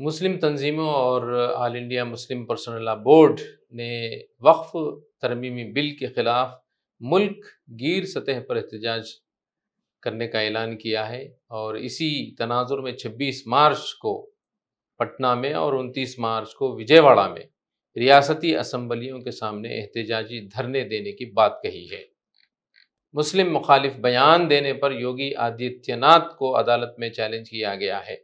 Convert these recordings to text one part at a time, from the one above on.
مسلم تنظیموں اور آل India Muslim personal لا board نے وقف ترمیمی بل کے خلاف ملک گیر سطح پر احتجاج کرنے کا اعلان کیا ہے، اور اسی تناظر میں 26 مارچ کو پٹنہ میں اور 29 مارچ کو وجے واڑہ میں ریاستی اسمبلیوں کے سامنے احتجاجی دھرنے دینے کی بات کہی ہے۔ مسلم مخالف بیان دینے پر یوگی آدتیہ ناتھ کو عدالت میں چیلنج کیا گیا ہے۔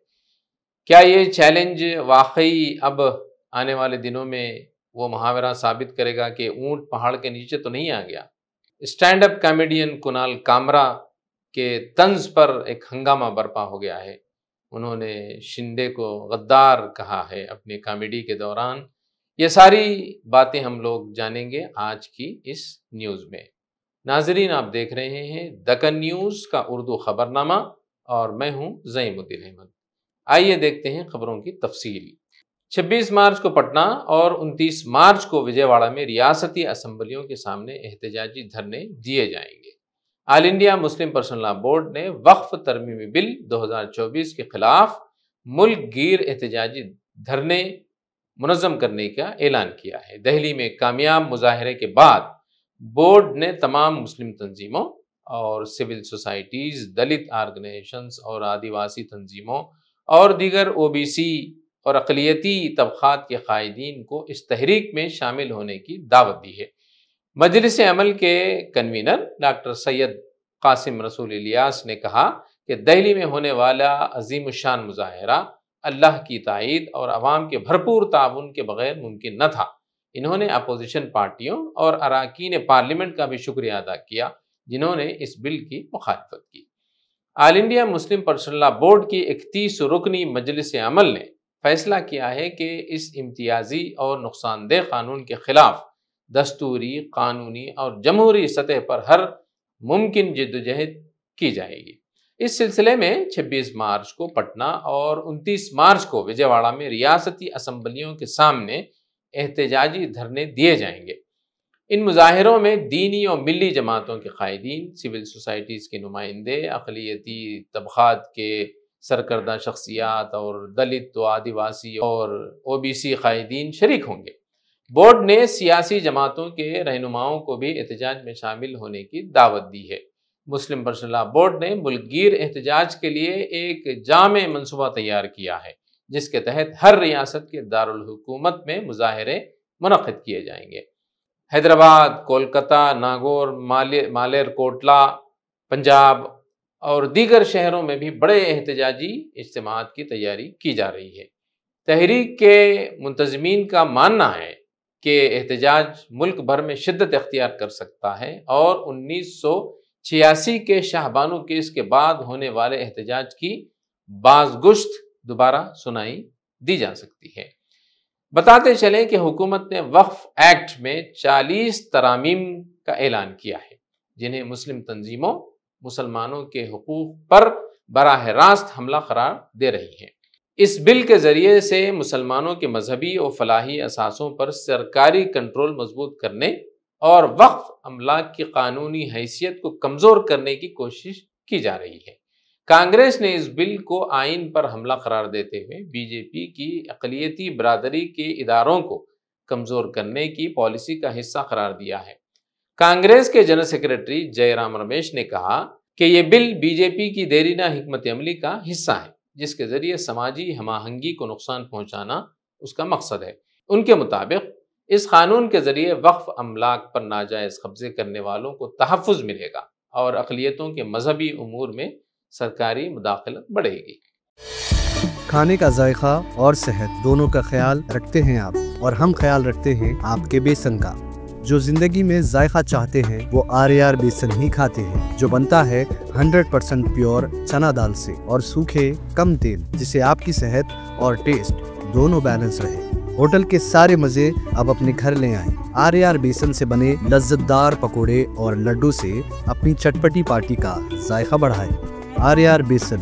کیا یہ چیلنج واقعی اب آنے والے دنوں میں وہ محاورہ ثابت کرے گا کہ اونٹ پہاڑ کے نیچے تو نہیں آ گیا؟ اسٹینڈ اپ کامیڈین کنال کامرا کے طنز پر ایک ہنگامہ برپا ہو گیا ہے۔ انہوں نے شندے کو غدار کہا ہے اپنی کامیڈی کے دوران۔ یہ ساری باتیں ہم لوگ جانیں گے آج کی اس نیوز میں۔ ناظرین، آپ دیکھ رہے ہیں دکن نیوز کا اردو خبرنامہ اور میں ہوں زعیم الدین احمد۔ آئیے دیکھتے ہیں خبروں کی تفصیل۔ 26 مارچ کو پٹنہ اور 29 مارچ کو وجے واڑہ میں ریاستی اسمبلیوں کے سامنے احتجاجی دھرنے دیے جائیں گے۔ آل انڈیا مسلم پرسنل لا بورڈ نے وقف ترمیمی بل 2024 کے خلاف ملک گیر احتجاجی دھرنے منظم کرنے کا اعلان کیا ہے۔ دہلی میں کامیاب مظاہرے کے بعد بورڈ نے تمام مسلم تنظیموں اور سول سوسائٹیز، دلت آرگنائزیشنز اور آدیواسی تنظیموں اور دیگر OBC اور اقلیتی طبقات کے قائدین کو اس تحریک میں شامل ہونے کی دعوت دی ہے۔ مجلس عمل کے کنوینر ڈاکٹر سید قاسم رسول الیاس نے کہا کہ دہلی میں ہونے والا عظیم الشان مظاہرہ اللہ کی تائید اور عوام کے بھرپور تعاون کے بغیر ممکن نہ تھا۔ انہوں نے اپوزیشن پارٹیوں اور اراکین پارلیمنٹ کا بھی شکریہ ادا کیا جنہوں نے اس بل کی مخالفت کی۔ آل انڈیا مسلم پرسنل لا بورڈ کی 31 رکنی مجلس عمل نے فیصلہ کیا ہے کہ اس امتیازی اور نقصان دہ قانون کے خلاف دستوری، قانونی اور جمہوری سطح پر ہر ممکن جدوجہد کی جائے گی۔ اس سلسلے میں 26 مارچ کو پٹنہ اور 29 مارچ کو وجے واڑہ میں ریاستی اسمبلیوں کے سامنے احتجاجی دھرنے دیے جائیں گے۔ ان مظاہروں میں دینی اور ملی جماعتوں کے قائدین، سول سوسائٹیز کے نمائندے، اقلیتی طبقات کے سرکردہ شخصیات اور دلت و آدیواسی اور OBC قائدین شریک ہوں گے۔ بورڈ نے سیاسی جماعتوں کے رہنماؤں کو بھی احتجاج میں شامل ہونے کی دعوت دی ہے۔ مسلم پرسنل لا بورڈ نے ملک گیر احتجاج کے لیے ایک جامع منصوبہ تیار کیا ہے جس کے تحت ہر ریاست کے دارالحکومت میں مظاہرے منعقد کیے جائیں گے۔ حیدرآباد، کولکتہ، ناگور، مالیر کوٹلا، پنجاب اور دیگر شہروں میں بھی بڑے احتجاجی اجتماعات کی تیاری کی جا رہی ہے۔ تحریک کے منتظمین کا ماننا ہے کہ احتجاج ملک بھر میں شدت اختیار کر سکتا ہے اور 1986 کے شاہبانو کیس کے بعد ہونے والے احتجاج کی بازگشت دوبارہ سنائی دی جا سکتی ہے۔ بتاتے چلیں کہ حکومت نے وقف ایکٹ میں 40 ترامیم کا اعلان کیا ہے جنہیں مسلم تنظیموں مسلمانوں کے حقوق پر براہ راست حملہ قرار دے رہی ہیں۔ اس بل کے ذریعے سے مسلمانوں کے مذہبی اور فلاحی اثاثوں پر سرکاری کنٹرول مضبوط کرنے اور وقف املاک کی قانونی حیثیت کو کمزور کرنے کی کوشش کی جا رہی ہے۔ کانگریس نے اس بل کو آئین پر حملہ قرار دیتے ہوئے BJP کی اقلیتی برادری کے اداروں کو کمزور کرنے کی پالیسی کا حصہ قرار دیا ہے۔ کانگریس کے جنرل سیکرٹری جے رام رمیش نے کہا کہ یہ بل BJP کی دیرینہ حکمت عملی کا حصہ ہے جس کے ذریعے سماجی ہم آہنگی کو نقصان پہنچانا اس کا مقصد ہے۔ ان کے مطابق اس قانون کے ذریعے وقف املاک پر ناجائز قبضے کرنے والوں کو تحفظ ملے گا اور اقلیتوں کے مذہبی امور میں سرکاری مداخلت بڑھے گی۔ کھانے کا ذائقہ اور صحت دونوں کا خیال رکھتے ہیں آپ، اور ہم خیال رکھتے ہیں آپ کے بیسن کا۔ جو زندگی میں ذائقہ چاہتے ہیں وہ RAR بیسن ہی کھاتے ہیں، جو بنتا ہے 100% پیور چنا دال سے اور سوکھے کم تیل، جسے آپ کی صحت اور ٹیسٹ دونوں بیلنس رہے۔ ہوٹل کے سارے مزے اب اپنے گھر لے آئیں۔ RAR بیسن سے بنے لذت دار پکوڑے اور لڈو سے اپنی چٹپٹی پارٹی کا ذائقہ بڑھائیں۔ RAR بیسن،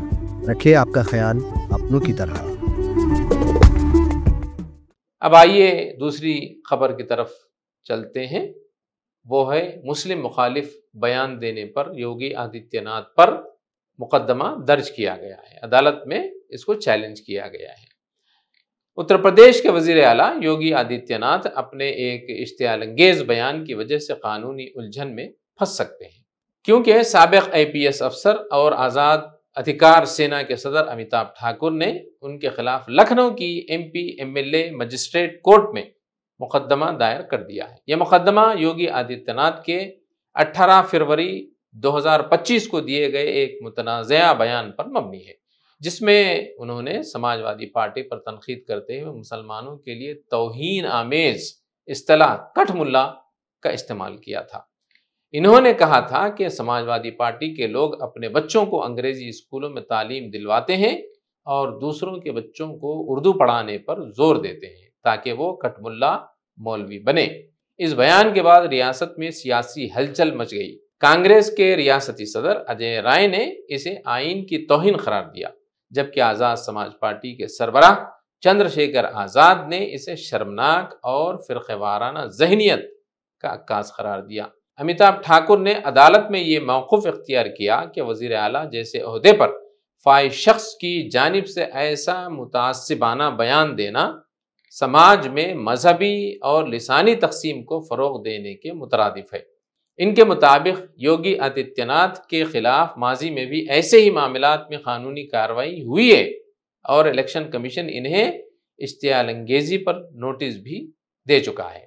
رکھے آپ کا خیال اپنوں کی طرح۔ اب آئیے دوسری خبر کی طرف چلتے ہیں۔ وہ ہے مسلم مخالف بیان دینے پر یوگی آدتیہ ناتھ پر مقدمہ درج کیا گیا ہے۔ عدالت میں اس کو چیلنج کیا گیا ہے۔ اتر پردیش کے وزیر اعلیٰ یوگی آدتیہ ناتھ اپنے ایک اشتعال انگیز بیان کی وجہ سے قانونی الجھن میں پھنس سکتے ہیں، کیونکہ سابق IPS افسر اور آزاد ادھیکار سینا کے صدر امیتابھ ٹھاکر نے ان کے خلاف لکھنؤ کی MP MLA مجسٹریٹ کورٹ میں مقدمہ دائر کر دیا ہے۔ یہ مقدمہ یوگی آدتیہ ناتھ کے 18 فروری 2025 کو دیے گئے ایک متنازعہ بیان پر مبنی ہے، جس میں انہوں نے سماجوادی پارٹی پر تنقید کرتے ہوئے مسلمانوں کے لیے توہین آمیز اصطلاح کٹھ ملا کا استعمال کیا تھا۔ انہوں نے کہا تھا کہ سماجوادی پارٹی کے لوگ اپنے بچوں کو انگریزی اسکولوں میں تعلیم دلواتے ہیں اور دوسروں کے بچوں کو اردو پڑھانے پر زور دیتے ہیں تاکہ وہ کٹھ ملا مولوی بنے۔ اس بیان کے بعد ریاست میں سیاسی ہلچل مچ گئی۔ کانگریس کے ریاستی صدر اجے رائے نے اسے آئین کی توہین قرار دیا، جبکہ آزاد سماج پارٹی کے سربراہ چندر شیکھر آزاد نے اسے شرمناک اور فرقہ وارانہ ذہنیت کا عکاس قرار دیا۔ امیتابھ ٹھاکر نے عدالت میں یہ موقف اختیار کیا کہ وزیر اعلیٰ جیسے عہدے پر فائز شخص کی جانب سے ایسا متعصبانہ بیان دینا سماج میں مذہبی اور لسانی تقسیم کو فروغ دینے کے مترادف ہے۔ ان کے مطابق یوگی آدتیہ ناتھ کے خلاف ماضی میں بھی ایسے ہی معاملات میں قانونی کارروائی ہوئی ہے اور الیکشن کمیشن انہیں اشتعال انگیزی پر نوٹس بھی دے چکا ہے۔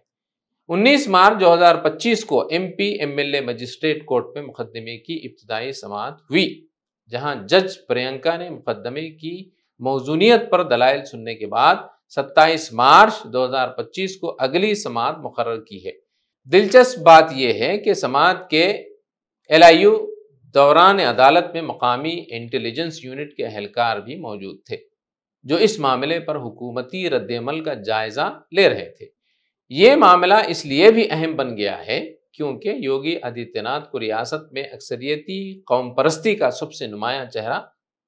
19 مارچ 2025 کو MP MLA مجسٹریٹ کورٹ میں مقدمے کی ابتدائی سماعت ہوئی، جہاں جج پرینکا نے مقدمے کی موزونیت پر دلائل سننے کے بعد 27 مارچ 2025 کو اگلی سماعت مقرر کی ہے۔ دلچسپ بات یہ ہے کہ سماعت کے LIU دوران عدالت میں مقامی انٹیلیجنس یونٹ کے اہلکار بھی موجود تھے، جو اس معاملے پر حکومتی رد عمل کا جائزہ لے رہے تھے۔ یہ معاملہ اس لیے بھی اہم بن گیا ہے کیونکہ یوگی آدتیہ ناتھ کو ریاست میں اکثریتی قوم پرستی کا سب سے نمایاں چہرہ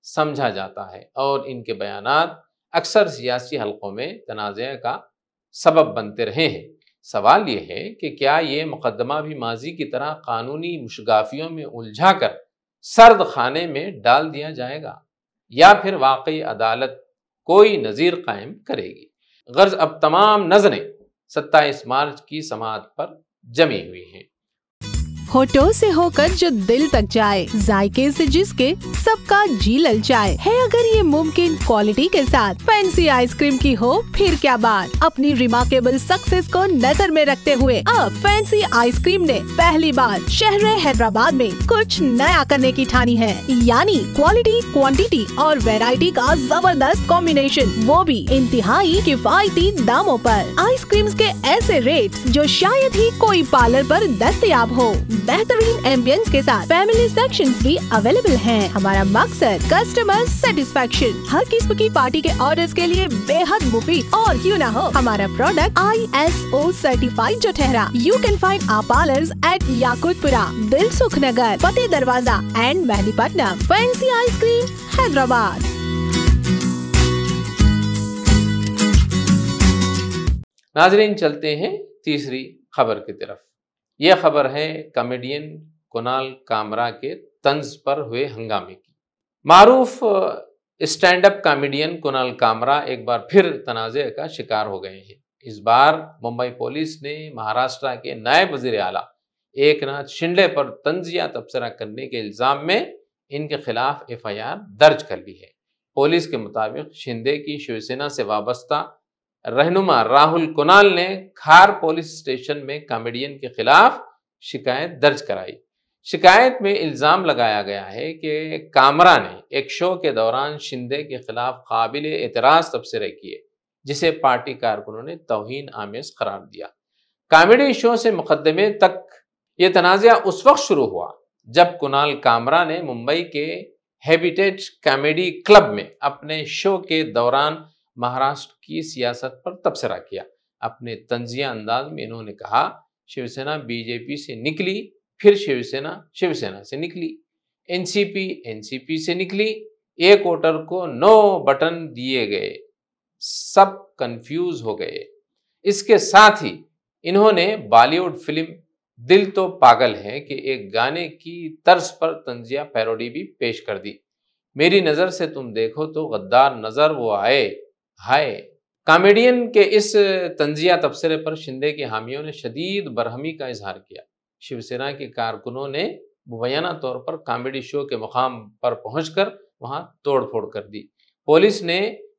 سمجھا جاتا ہے اور ان کے بیانات اکثر سیاسی حلقوں میں تنازع کا سبب بنتے رہے ہیں۔ سوال یہ ہے کہ کیا یہ مقدمہ بھی ماضی کی طرح قانونی مشگافیوں میں الجھا کر سرد خانے میں ڈال دیا جائے گا یا پھر واقعی عدالت کوئی نظیر قائم کرے گی؟ غرض اب تمام نظریں 27 مارچ کی سماعت پر جمی ہوئی ہیں۔ ہونٹوں سے ہو کر جو دل تک جائے، ذائقے سے جس کے سب کا جی للچائے ہے، اگر یہ ممکن کوالٹی کے ساتھ فینسی آئس کریم کی ہو پھر کیا بات۔ اپنی ریمارکیبل سکسیس کو نظر میں رکھتے ہوئے اب فینسی آئس کریم نے پہلی بار شہر حیدرآباد میں کچھ نیا کرنے کی ٹھانی ہے، یعنی کوالٹی، کوانٹیٹی اور ویرائٹی کا زبردست کمبینیشن، وہ بھی انتہائی کفایتی داموں پر۔ آئس کریمز کے ایسے ریٹس جو شاید ہی کوئی پارلر پر دستیاب ہو، بہترین ایمبینس کے ساتھ فیملی سیکشنز بھی اویلیبل ہیں۔ ہمارا مقصد کسٹمر سیٹسفیکشن، ہر قسم کی پارٹی کے آرڈرز کے لیے بے حد مفید، اور کیوں نہ ہو ہمارا پروڈکٹ ISO سرٹیفائڈ جو ٹھہرا۔ You can find our parlours at Yakutpura, Dilsukhnagar, Fateh Darwaza and Mehdipatnam. Fancy ice cream Hyderabad. ناظرین، چلتے ہیں تیسری خبر کی طرف۔ یہ خبر ہے کامیڈین کنال کامرا کے طنز پر ہوئے ہنگامے کی۔ معروف اسٹینڈ اپ کامیڈین کنال کامرا ایک بار پھر تنازع کا شکار ہو گئے ہیں۔ اس بار ممبئی پولیس نے مہاراشٹرا کے نائب وزیر اعلیٰ ایک ناتھ شنڈے پر طنزیہ تبصرہ کرنے کے الزام میں ان کے خلاف FIR درج کر لی ہے۔ پولیس کے مطابق شنڈے کی شیو سینا سے وابستہ رہنما راہل کنال نے کھار پولیس اسٹیشن میں کامیڈین کے خلاف شکایت درج کرائی۔ شکایت میں الزام لگایا گیا ہے کہ کامرا نے ایک شو کے دوران شندے کے خلاف قابل اعتراض تبصرے کیے، جسے پارٹی کارکنوں نے توہین آمیز قرار دیا۔ کامیڈی شو سے مقدمے تک یہ تنازع اس وقت شروع ہوا جب کنال کامرا نے ممبئی کے ہیبیٹیٹ کامیڈی کلب میں اپنے شو کے دوران مہاراشٹر کی سیاست پر تبصرہ کیا۔ اپنے طنزیہ انداز میں انہوں نے کہا، شیو سینا BJP سے نکلی، پھر شیو سینا سے نکلی، NCP سے نکلی، ایک ووٹر کو 9 بٹن دیے گئے، سب کنفیوز ہو گئے۔ اس کے ساتھ ہی انہوں نے بالی ووڈ فلم دل تو پاگل ہے کہ ایک گانے کی طرز پر طنزیہ پیروڈی بھی پیش کر دی۔ میری نظر سے تم دیکھو تو غدار نظر وہ آئے، ہائے۔ کامیڈین کے اس طنزیہ تبصرے پر شندے کے حامیوں نے شدید برہمی کا اظہار کیا۔ شیو سینا کے کارکنوں نے مبینہ طور پر کامیڈی شو کے مقام پر پہنچ کر وہاں توڑ پھوڑ کر دی۔ پولیس نے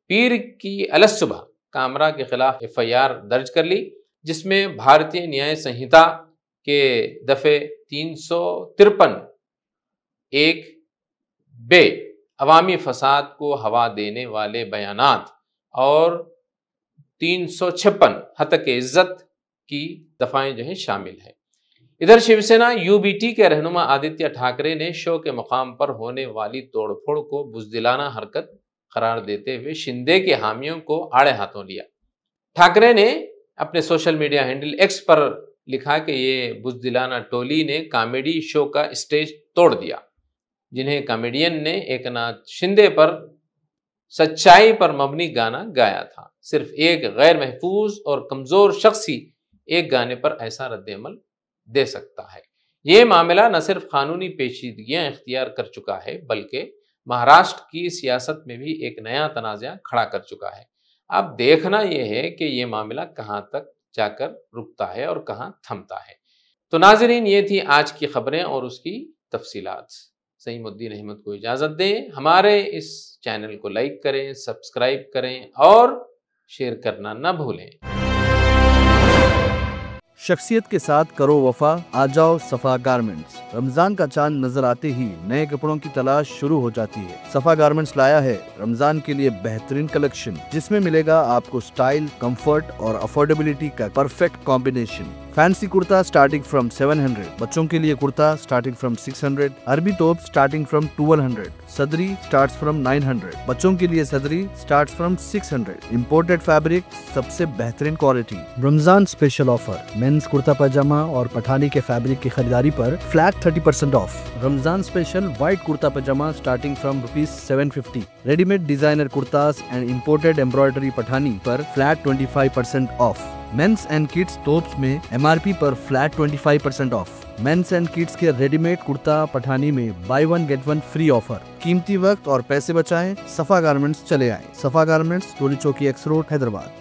پیر کی الصبح کامرا کے خلاف FIR درج کر لی، جس میں بھارتیہ نیائے سنہتا کے دفعے 353 ایک بے عوامی فساد کو ہوا دینے والے بیانات اور 356 ہتک عزت کی دفعیں جو ہیں شامل ہیں۔ ادھر شیو سینا UBT کے رہنما آدتیہ ٹھاکرے نے شو کے مقام پر ہونے والی توڑ پھوڑ کو بزدلانہ حرکت قرار دیتے ہوئے شندے کے حامیوں کو آڑے ہاتھوں لیا۔ ٹھاکرے نے اپنے سوشل میڈیا ہینڈل X پر لکھا کہ یہ بزدلانہ ٹولی نے کامیڈی شو کا اسٹیج توڑ دیا، جنہیں کامیڈین نے ایک ناتھ شندے پر سچائی پر مبنی گانا گایا تھا۔ صرف ایک غیر محفوظ اور کمزور شخص ہی ایک گانے پر ایسا رد عمل دے سکتا ہے۔ یہ معاملہ نہ صرف قانونی پیچیدگیاں اختیار کر چکا ہے بلکہ مہاراشٹر کی سیاست میں بھی ایک نیا تنازع کھڑا کر چکا ہے۔ اب دیکھنا یہ ہے کہ یہ معاملہ کہاں تک جا کر رکتا ہے اور کہاں تھمتا ہے۔ تو ناظرین، یہ تھی آج کی خبریں اور اس کی تفصیلات۔ سعیم الدین احمد کو اجازت دیں، ہمارے اس چینل کو لائک کریں، سبسکرائب کریں اور شیئر کرنا نہ بھولیں۔ شخصیت کے ساتھ کرو وفا، آ جاؤ صفا گارمنٹس۔ رمضان کا چاند نظر آتے ہی نئے کپڑوں کی تلاش شروع ہو جاتی ہے۔ صفا گارمنٹس لایا ہے رمضان کے لیے بہترین کلیکشن، جس میں ملے گا آپ کو سٹائل، کمفرٹ اور افورڈیبلٹی کا پرفیکٹ کمبینیشن۔ فینسی کرتا سٹارٹنگ فرام 700، بچوں کے لیے کرتا سٹارٹنگ فرام 600، عربی توپ سٹارٹنگ فرام 1200، صدری سٹارٹس فرام 900، بچوں کے لیے صدری سٹارٹس فرام 600، امپورٹڈ فیبرک، سب سے بہترین quality. Ramzan special offer, men's kurta pajama اور پٹھانی کے فیبرک کی خریداری پر flat 30% off. Ramzan special white kurta pajama starting from ₹750، ready made designer kurtas and imported embroidery Pathani پر flat 25% off. Men's and kids tops میں MRP پر flat 25% off. Men's and kids کے ریڈی میڈ کرتا پٹھانی میں بائی 1 گیٹ 1 فری آفر۔ قیمتی وقت اور پیسے بچائیں، صفا گارمنٹس چلے آئیں۔ صفا garments, Toli Chowki X road, Hyderabad.